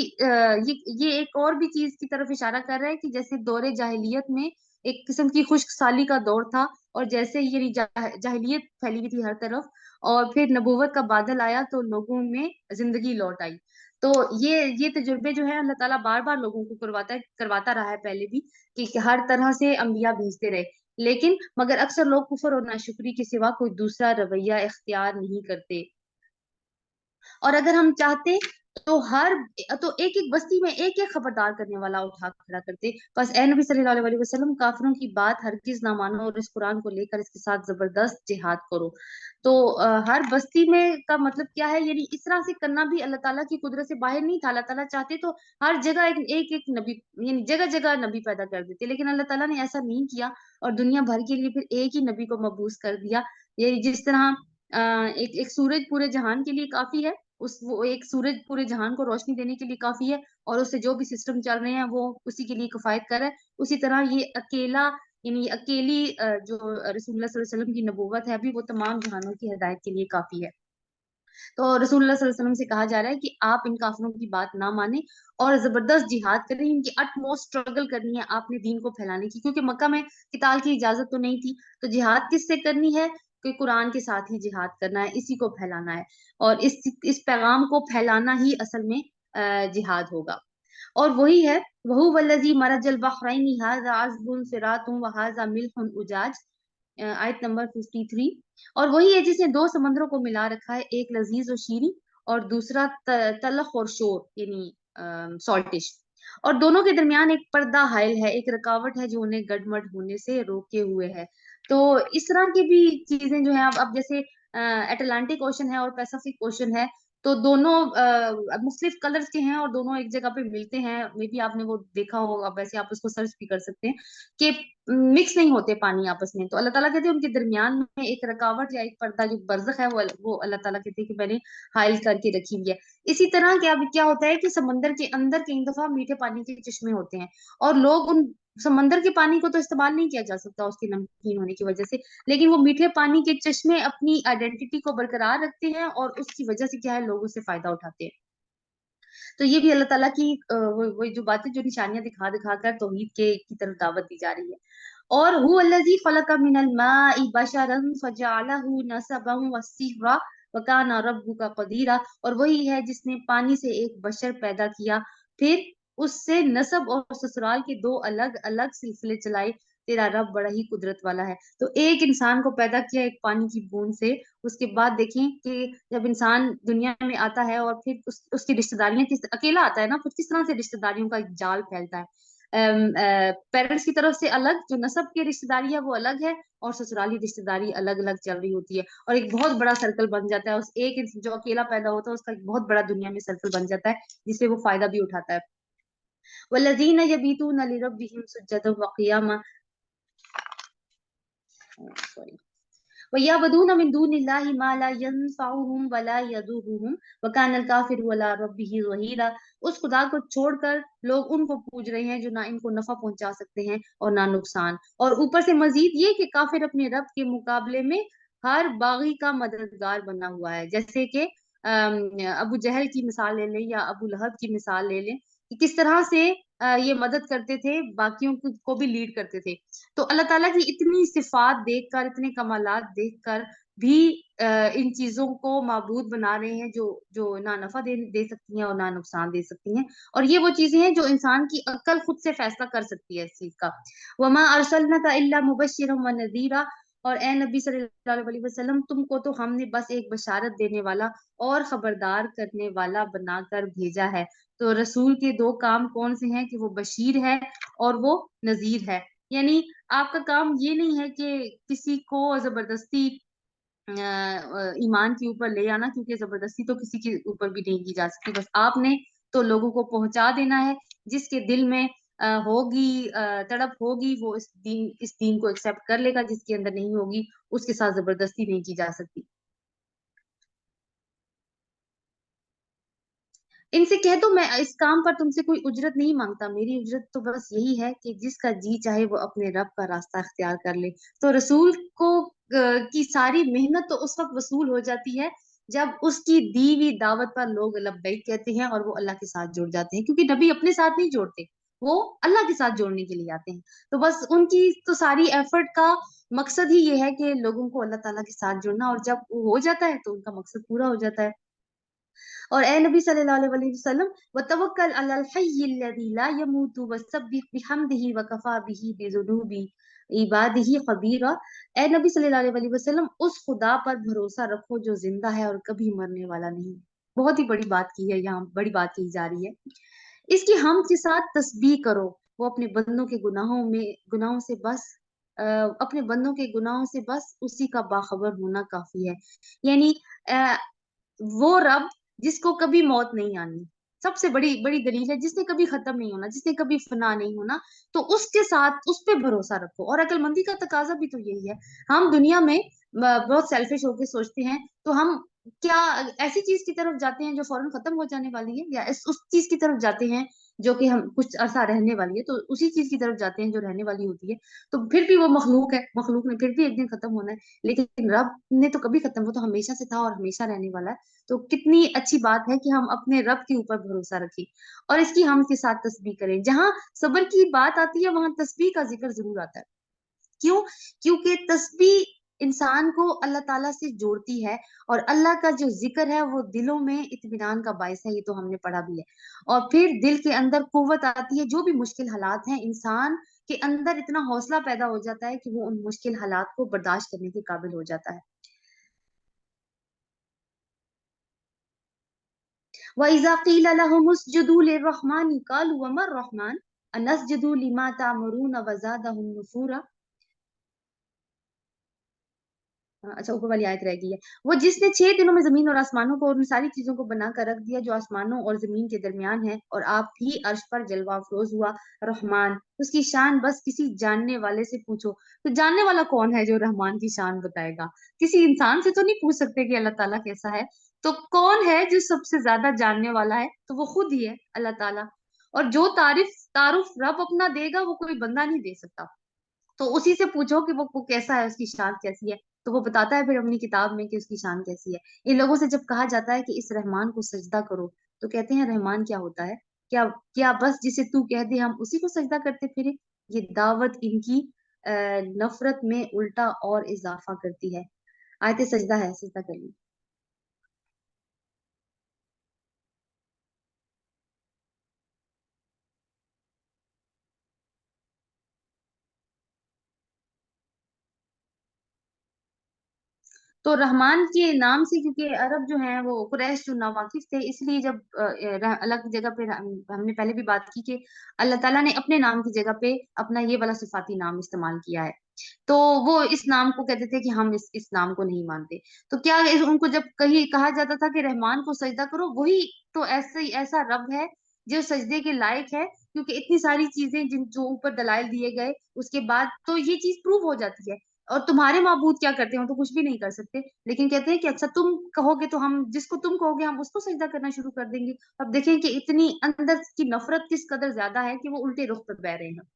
ये एक और भी चीज की तरफ इशारा कर रहा है कि जैसे दौरे जाहिलियत में एक किस्म की खुश्क साली का दौर था, और जैसे ये जाहिलियत फैली हुई थी हर तरफ, और फिर नबूवत का बादल आया तो लोगों में जिंदगी लौट आई। तो ये तजुर्बे जो है अल्लाह ताला बार बार लोगों को करवाता रहा है पहले भी, कि हर तरह से अंबिया भेजते रहे। लेकिन मगर अक्सर लोग कुफर और नाशुक्री के सिवा कोई दूसरा रवैया इख्तियार नहीं करते। और अगर हम चाहते तो एक एक बस्ती में एक एक खबरदार करने वाला उठा खड़ा करते। बस ए नबी सल्लल्लाहु अलैहि वसल्लम, काफिरों की बात हरगिज ना मानो और इस कुरान को लेकर इसके साथ जबरदस्त जिहाद करो। तो हर बस्ती में का मतलब क्या है? यानी इस तरह से करना भी अल्लाह ताला की कुदरत से बाहर नहीं था। अल्लाह ताला चाहते तो हर जगह एक नबी, यानी जगह जगह नबी पैदा कर देते, लेकिन अल्लाह ताला ने ऐसा नहीं किया, और दुनिया भर के लिए फिर एक ही नबी को मबूस कर दिया। ये जिस तरह एक एक सूरज पूरे जहान के लिए काफी है, उस वो एक सूरज पूरे जहान को रोशनी देने के लिए काफी है, और उससे जो भी सिस्टम चल रहे हैं वो उसी के लिए किफायत कर है। उसी तरह ये अकेला, यानी अकेली जो रसूलुल्लाह सल्लल्लाहु अलैहि वसल्लम की नबूवत है अभी, वो तमाम जहानों की हिदायत के लिए काफी है। تو रसूलुल्लाह सल्लल्लाहु अलैहि वसल्लम से कहा जा रहा है कि आप इन काफिरों की बात ना माने और जबरदस्त जिहाद करें, इनकी अटमोस्ट स्ट्रगल करनी है आपने दीन को फैलाने की, क्योंकि मक्का में किताल की इजाजत तो नहीं थी। तो जिहाद किससे करनी है कि कुरान के साथ ही जिहाद करना है, इसी को फैलाना है, और इस पैगाम को फैलाना ही असल में जिहाद होगा। और वही है, वहु वल्लजी मरजल बहरैनी हाज़ा अज़बुन फ़िरातुन व हाज़ा मिल्हुन उजाज, आयत नंबर 53। और वही है जिसने दो समंदरों को मिला रखा है, एक लजीज और शीरी और दूसरा तलख और शोर यानी सॉल्टिश, और दोनों के दरमियान एक पर्दा हाइल है, एक रुकावट है जो उन्हें गडमड होने से रोके हुए है। तो इस तरह की भी चीजें जो है, अब जैसे अटलांटिक ओशन है और पैसिफिक ओशन है, तो दोनों मुख्तलिफ कलर्स के हैं और दोनों एक जगह पे मिलते हैं। मे बी आपने वो देखा होगा, वैसे आप उसको सर्च भी कर सकते हैं कि मिक्स नहीं होते पानी आपस में। तो अल्लाह ताला कहते हैं उनके दरमियान में एक रुकावट या एक पर्दा जो बरज़ख है, वो अल्लाह ताला कहते हैं कि मैंने हाइल करके रखी हुई है। इसी तरह क्या होता है कि समंदर के अंदर कई दफा मीठे पानी के चश्मे होते हैं, और लोग उन समंदर के पानी को तो इस्तेमाल नहीं किया जा सकता उसके नमकीन होने की वजह से, लेकिन वो मीठे पानी के चश्मे अपनी आइडेंटिटी को बरकरार रखते हैं और उसकी वजह से क्या है, लोग उससे फायदा उठाते हैं। तो ये भी अल्लाह ताला की वो जो बातें, जो निशानियां दिखा दिखा कर तौहीद की तरफ दावत दी जा रही है। और हु अल्लज़ी खलक़ मिनल माइ बशरन फजअलहु नसबन व सिहरा व काना रब्बुका क़दीरा, और वही है जिसने पानी से एक बशर पैदा किया, फिर उससे नसब और ससुराल के दो अलग अलग सिलसिले चलाए, तेरा रब बड़ा ही कुदरत वाला है। तो एक इंसान को पैदा किया एक पानी की बूंद से, उसके बाद देखें कि जब इंसान दुनिया में आता है और फिर उसकी रिश्तेदारियां अकेला आता है ना, फिर किस तरह से रिश्तेदारियों का एक जाल फैलता है। पेरेंट्स की तरफ से अलग जो नस्ब की रिश्तेदारी है वो अलग है, और ससुराली रिश्तेदारी अलग अलग चल रही होती है, और एक बहुत बड़ा सर्कल बन जाता है। उस एक जो अकेला पैदा होता है उसका एक बहुत बड़ा दुनिया में सर्कल बन जाता है, जिससे वो फायदा भी उठाता है। वल्लज़ीना यबीतूना लिरब्बिहिम सुज्जदन व क़ियामा, सॉरी, वयअबदून मिन दूनिल्लाहि मा ला यनफउहुम वला यदुर्रुहुम व कानल काफिरु अला रब्बिही ज़हीरा। उस खुदा को छोड़कर लोग उनको पूज रहे हैं जो ना इनको नफा पहुंचा सकते हैं और ना नुकसान, और ऊपर से मजीद ये कि काफिर अपने रब के मुकाबले में हर बागी का मददगार बना हुआ है। जैसे कि अबू जहल की मिसाल ले लें या अबू लहब की मिसाल ले लें कि किस तरह से ये मदद करते थे, बाकियों को भी लीड करते थे। तो अल्लाह ताला की इतनी सिफात देखकर, इतने कमालात देखकर भी इन चीजों को माबूद बना रहे हैं जो जो ना नफा दे सकती हैं और ना नुकसान दे सकती हैं। और ये वो चीजें हैं जो इंसान की अक्ल खुद से फैसला कर सकती है इस चीज का। वमा अरसलनाका इल्ला मुबश्शिरन व नज़ीरा, और ए नबी सल्लल्लाहु अलैहि वसल्लम तुमको तो हमने बस एक बशारत देने वाला और खबरदार करने वाला बनाकर भेजा है। तो रसूल के दो काम कौन से हैं कि वो बशीर है और वो नजीर है। यानी आपका काम ये नहीं है कि किसी को जबरदस्ती ईमान के ऊपर ले आना, क्योंकि जबरदस्ती तो किसी के ऊपर भी नहीं की जा सकती। बस आपने तो लोगों को पहुंचा देना है, जिसके दिल में होगी तड़प होगी वो इस दीन को एक्सेप्ट कर लेगा, जिसके अंदर नहीं होगी उसके साथ जबरदस्ती नहीं की जा सकती। इनसे कह दो मैं इस काम पर तुमसे कोई उजरत नहीं मांगता, मेरी उजरत तो बस यही है कि जिसका जी चाहे वो अपने रब का रास्ता अख्तियार कर ले। तो रसूल को की सारी मेहनत तो उस वक्त वसूल हो जाती है जब उसकी दी हुई दावत पर लोग लब्बैक कहते हैं और वो अल्लाह के साथ जुड़ जाते हैं, क्योंकि नबी अपने साथ नहीं जोड़ते, वो अल्लाह के साथ जोड़ने के लिए आते हैं। तो बस उनकी तो सारी एफर्ट का मकसद ही ये है कि लोगों को अल्लाह ताला के साथ जुड़ना, और जब वो हो जाता है तो उनका मकसद पूरा हो जाता है। और ए नबी सल्लल्लाहु अलैहि वसल्लम वतवक्कल अलल हय्यिल लज़ी ला यमूतु वसब्बिह बिहम्दिही वकफा बिही बिज़ुनूबि इबादिही खबीरा। ए नबी सल्लल्लाहु अलैहि वसल्लम उस खुदा पर भरोसा रखो जो जिंदा है और कभी मरने वाला नहीं। बहुत ही बड़ी बात की है, यहाँ बड़ी बात की जा रही है। इसकी हम के साथ तस्बीह करो, वो अपने बंदों के गुनाहों से बस अपने बंदों के गुनाहों से बस उसी का बाखबर होना काफी है। यानी अ, वो रब जिसको कभी मौत नहीं आनी, सबसे बड़ी बड़ी दलील है, जिसने कभी खत्म नहीं होना, जिसने कभी फना नहीं होना, तो उसके साथ उस पे भरोसा रखो। और अक्लमंदी का तकाजा भी तो यही है। हम दुनिया में बहुत सेल्फिश होके सोचते हैं, तो हम क्या ऐसी चीज की तरफ जाते हैं जो फौरन खत्म हो जाने वाली है, या उस चीज की तरफ जाते हैं जो कि हम कुछ अरसा रहने वाली है, तो उसी चीज की तरफ जाते हैं जो रहने वाली होती है। तो फिर भी वो मखलूक है, मखलूक ने फिर भी एक दिन खत्म होना है, लेकिन रब ने तो कभी खत्म, वो तो हमेशा से था और हमेशा रहने वाला है। तो कितनी अच्छी बात है कि हम अपने रब के ऊपर भरोसा रखें और इसकी हम के साथ तस्बीह करें। जहां सब्र की बात आती है वहां तस्बीह का जिक्र जरूर आता है। क्यों? क्योंकि तस्बीह इंसान को अल्लाह ताला से जोड़ती है, और अल्लाह का जो जिक्र है वो दिलों में इत्मीनान का बायस है, ये तो हमने पढ़ा भी है। और फिर दिल के अंदर कुव्वत आती है, जो भी मुश्किल हालात हैं इंसान के अंदर इतना हौसला पैदा हो जाता है कि वो उन मुश्किल हालात को बर्दाश्त करने के काबिल हो जाता है। वइज़ा क़ील लहुम उसजुदू लिर्रहमानि क़ालू वमर रहमान अनस्जुदु लिमा तामुरून वज़ादहुम नुफूरा। अच्छा, ऊपर वाली आयत रह गई है। वो जिसने 6 दिनों में जमीन और आसमानों को और उन सारी चीजों को बना कर रख दिया जो आसमानों और जमीन के दरमियान है, और आप ही अर्श पर जलवा अफरोज हुआ। रहमान, उसकी शान बस किसी जानने वाले से पूछो। तो जानने वाला कौन है जो रहमान की शान बताएगा? किसी इंसान से तो नहीं पूछ सकते कि अल्लाह ताला कैसा है। तो कौन है जो सबसे ज्यादा जानने वाला है? तो वो खुद ही है, अल्लाह ताला। और जो तारुफ रब अपना देगा वो कोई बंदा नहीं दे सकता। तो उसी से पूछो कि वो कैसा है, उसकी शान कैसी है। तो वो बताता है फिर अपनी किताब में कि उसकी शान कैसी है। इन लोगों से जब कहा जाता है कि इस रहमान को सजदा करो, तो कहते हैं रहमान क्या होता है? क्या क्या बस जिसे तू कह दे हम उसी को सजदा करते फिरे? ये दावत इनकी नफरत में उल्टा और इजाफा करती है। आयते सजदा है, सजदा करिए। तो रहमान के नाम से, क्योंकि अरब जो हैं वो कुरैश जो नावाकिफ थे, इसलिए जब अलग जगह पे हमने पहले भी बात की कि अल्लाह ताला ने अपने नाम की जगह पे अपना ये वाला सिफाती नाम इस्तेमाल किया है। तो वो इस नाम को कहते थे कि हम इस नाम को नहीं मानते। तो क्या उनको जब कहीं कहा जाता था कि रहमान को सजदा करो, वही तो ऐसे ऐसा रब है जो सजदे के लायक है, क्योंकि इतनी सारी चीजें जिन जो ऊपर दलाइल दिए गए उसके बाद तो ये चीज प्रूव हो जाती है। और तुम्हारे माबूद क्या करते हो? तो कुछ भी नहीं कर सकते, लेकिन कहते हैं कि अच्छा तुम कहोगे तो हम, जिसको तुम कहोगे हम उसको सजदा करना शुरू कर देंगे। अब देखें कि इतनी अंदर की नफरत किस कदर ज्यादा है कि वो उल्टे रुख पर बह रहे हैं।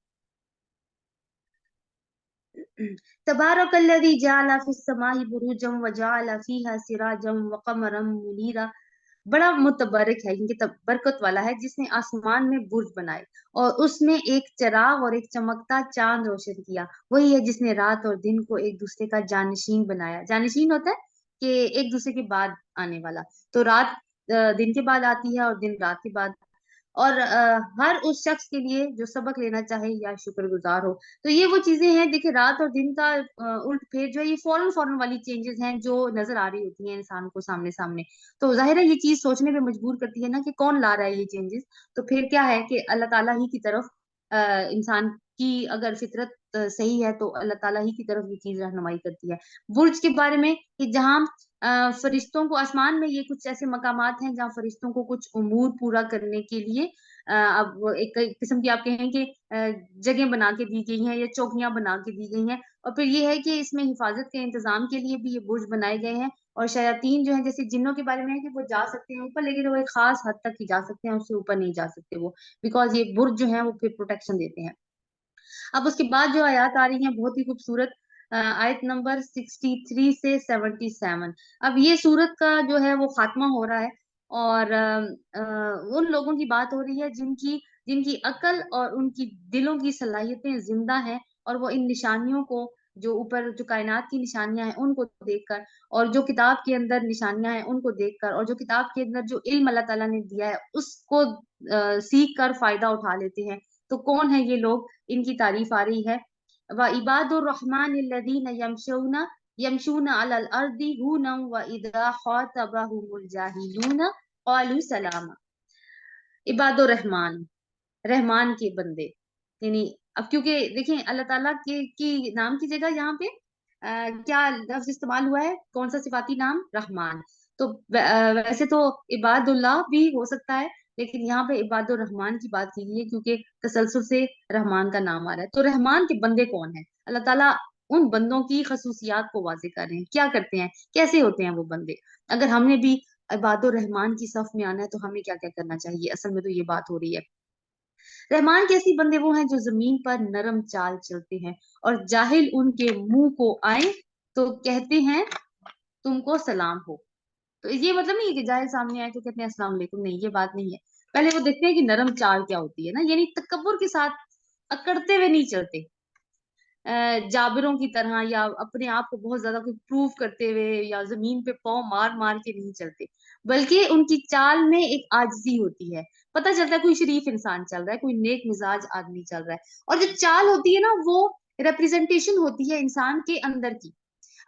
तबारकल्लज़ी जअल फिस समाई बुरूजम व जअल फीहा सिराजम व कमरम मुनीरा। बड़ा मुतबरक है, क्योंकि बरकत वाला है जिसने आसमान में बुर्ज बनाए और उसमें एक चिराग और एक चमकता चांद रोशन किया। वही है जिसने रात और दिन को एक दूसरे का जानशीन बनाया। जानशीन होता है कि एक दूसरे के बाद आने वाला। तो रात दिन के बाद आती है और दिन रात के बाद। और हर उस शख्स के लिए जो सबक लेना चाहे या शुक्रगुजार हो। तो ये वो चीजें हैं, देखिए रात और दिन का उल्ट फेर जो है, ये फौरन फौरन वाली चेंजेस हैं जो नजर आ रही होती हैं इंसान को सामने सामने। तो जाहिर है ये चीज सोचने पे मजबूर करती है ना कि कौन ला रहा है ये चेंजेस। तो फिर क्या है कि अल्लाह ताला ही की तरफ इंसान की अगर फितरत सही है तो अल्लाह ताला ही की तरफ ये चीज रहनुमाई करती है। बुर्ज के बारे में कि जहाँ फरिश्तों को आसमान में, ये कुछ ऐसे मकामात हैं जहाँ फरिश्तों को कुछ उमूर पूरा करने के लिए अब वो एक किस्म की आप कहें कि जगह बना के दी गई हैं या चौकियां बना के दी गई हैं। और फिर ये है कि इसमें हिफाजत के इंतजाम के लिए भी ये बुर्ज बनाए गए हैं। और शयातीन जो है, जैसे जिन्नों के बारे में है कि वो जा सकते हैं ऊपर, लेकिन वो एक खास हद तक ही जा सकते हैं, उससे ऊपर नहीं जा सकते वो, बिकॉज ये बुर्ज जो है वो फिर प्रोटेक्शन देते हैं। अब उसके बाद जो आयत आ रही है बहुत ही खूबसूरत, आयत नंबर 63 से 77। अब ये सूरत का जो है वो खात्मा हो रहा है, और उन लोगों की बात हो रही है जिनकी जिनकी अकल और उनकी दिलों की सलाहियतें जिंदा हैं, और वो इन निशानियों को, जो ऊपर जो कायनात की निशानियां हैं उनको देखकर, और जो किताब के अंदर निशानियां हैं उनको देखकर, और जो किताब के अंदर जो इल्म अल्लाह ताला ने दिया है उसको सीख कर फायदा उठा लेते हैं। तो कौन है ये लोग? इनकी तारीफ आ रही है। व इबादुर रहमान अल्लज़ीना यमशूना अलल अर्दी हुना व इज़ा ख़ातबहुमुल जाहिलूना क़ालू सलामा। इबादुर रहमान, रहमान के बंदे, यानी अब क्योंकि देखें अल्लाह ताला के की नाम की जगह यहाँ पे क्या लफ्ज इस्तेमाल हुआ है? कौन सा सिफाती नाम? रहमान। तो वैसे तो इबादुल्लाह भी हो सकता है, लेकिन यहाँ पे इबादुर रहमान की बात की गई है क्योंकि तसलसल से रहमान का नाम आ रहा है। तो रहमान के बंदे कौन है? अल्लाह ताला उन बंदों की खसूसियात को वाजे कर रहे हैं, क्या करते हैं, कैसे होते हैं वो बंदे। अगर हमने भी इबादुर रहमान की सफ में आना है तो हमें क्या क्या करना चाहिए, असल में तो ये बात हो रही है। रहमान के ऐसे बंदे वो हैं जो जमीन पर नरम चाल चलते हैं, और जाहिल उनके मुंह को आए तो कहते हैं तुमको सलाम हो। तो ये मतलब नहीं है कि जाहिल सामने आए तो कहते हैं अस्सलाम वालेकुम, नहीं, ये बात नहीं है। पहले वो देखते हैं कि नरम चाल क्या होती है ना, यानी तकब्बुर के साथ अकड़ते हुए नहीं चलते, जाबिरों की तरह, या अपने आप को बहुत ज्यादा कोई प्रूव करते हुए, या जमीन पे पाँव मार मार के नहीं चलते, बल्कि उनकी चाल में एक आजिज़ी होती है। पता चलता है कोई शरीफ इंसान चल रहा है, कोई नेक मिजाज आदमी चल रहा है। और जो चाल होती है ना, वो रिप्रेजेंटेशन होती है इंसान के अंदर की।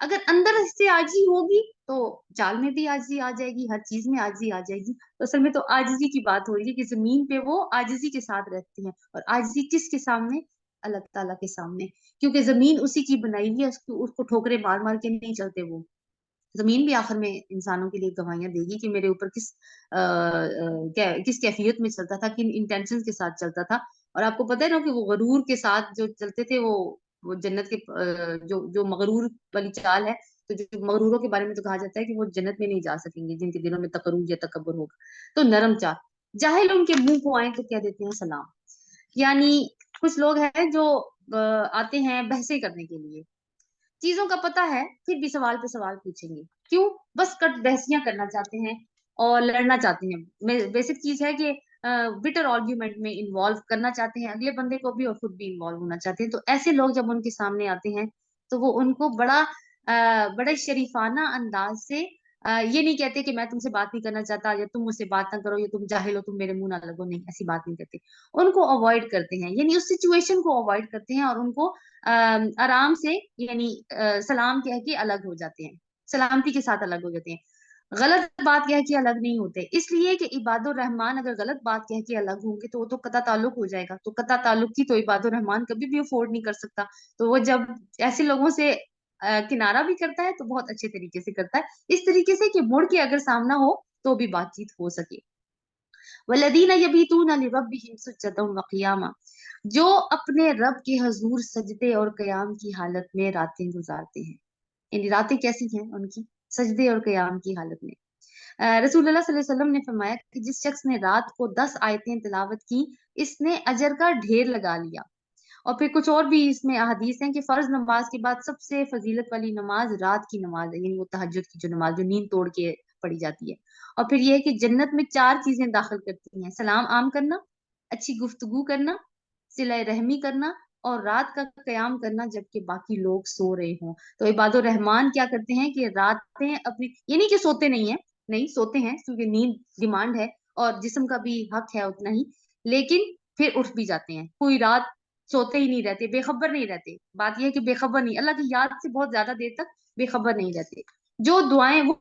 अगर अंदर से आजी होगी तो चाल में भी आजी आ जाएगी, हर चीज में आजी आ जाएगी। तो असल में तो आजिजी की बात हो रही है कि जमीन पे वो आजिजी के साथ रहते हैं, और आजिजी किसके सामने? अल्लाह ताला के सामने। क्योंकि जमीन उसी की बनाई हुई है, उसको ठोकरे मार मार के नहीं चलते वो। जमीन भी आखिर में इंसानों के लिए गवाहियां देगी कि मेरे ऊपर किस कैफियत में चलता था, किन इंटेंशन के साथ चलता था। और आपको पता है ना कि वो गरूर के साथ जो चलते थे, वो जन्नत के जो जो मगरूर वाली चाल है, तो जो मगरूरों के बारे में तो कहा जाता है कि वो जन्नत में नहीं जा सकेंगे जिनके दिलों में तकरूर या तकब्बुर होगा। तो नरम चाल, जाहिल उनके मुंह को आए तो क्या देते हैं? सलाम। यानी कुछ लोग हैं जो आते हैं बहसें करने के लिए, चीजों का पता है फिर भी सवाल पे सवाल पूछेंगे। क्यों? बस कट बहसियां करना चाहते हैं और लड़ना चाहते हैं। बेसिक चीज है कि बिटर आर्ग्यूमेंट में इन्वॉल्व करना चाहते हैं अगले बंदे को भी, और खुद भी इन्वॉल्व होना चाहते हैं। तो ऐसे लोग जब उनके सामने आते हैं तो वो उनको बड़े शरीफाना अंदाज से ये नहीं कहते कि मैं तुमसे बात नहीं करना चाहता, या तुम मुझसे बात ना करो, या तुम जाहिल हो, तुम मेरे मुंह ना लगो, नहीं, ऐसी बात नहीं करते। उनको अवॉइड करते हैं, यानी उस सिचुएशन को अवॉइड करते हैं, और उनको आराम से, यानी सलाम कह के अलग हो जाते हैं, सलामती के साथ अलग हो जाते हैं। गलत बात कह के अलग नहीं होते, इसलिए कि इबादुर रहमान अगर गलत बात कह के अलग होंगे तो वो तो कता ताल्लुक हो जाएगा। तो कता ताल्लुक की तो इबादुर रहमान कभी भी अफोर्ड नहीं कर सकता। तो वो जब ऐसे लोगों से किनारा भी करता है तो बहुत अच्छे तरीके से करता है, इस तरीके से कि मुड़ के अगर सामना हो तो भी बातचीत हो सके। वल्लदीना यबीतूना लिरब्बिहिम सुज्जदन व क़ियामा, जो अपने रब के हजूर सजदे और कयाम की हालत में रातें गुजारते हैं। यानी रातें कैसी हैं उनकी? सजदे और कयाम की हालत में। रसूलुल्लाह सल्लल्लाहु अलैहि वसल्लम ने फरमाया कि जिस शख्स ने रात को 10 आयतें तिलावत की, इसने अजर का ढेर लगा लिया। और फिर कुछ और भी इसमें अहादीस हैं कि फर्ज नमाज के बाद सबसे फजीलत वाली नमाज रात की नमाज है, यानी वो तहज्जुद की जो नमाज, जो नींद तोड़ के पढ़ी जाती है। और फिर ये है कि जन्नत में 4 चीजें दाखिल करती हैं: सलाम आम करना, अच्छी गुफ्तगू करना, सिला रहमी करना, और रात का कयाम करना जबकि बाकी लोग सो रहे हों। तो इबादुर रहमान क्या करते हैं कि रातें अपनी, ये नहीं कि सोते नहीं है, नहीं, सोते हैं क्योंकि नींद डिमांड है और जिस्म का भी हक है उतना ही, लेकिन फिर उठ भी जाते हैं। कोई रात सोते ही नहीं रहते, बेखबर नहीं रहते। बात यह है कि बेखबर नहीं, अल्लाह की याद से बहुत ज्यादा देर तक बेखबर नहीं रहते। जो दुआएं वो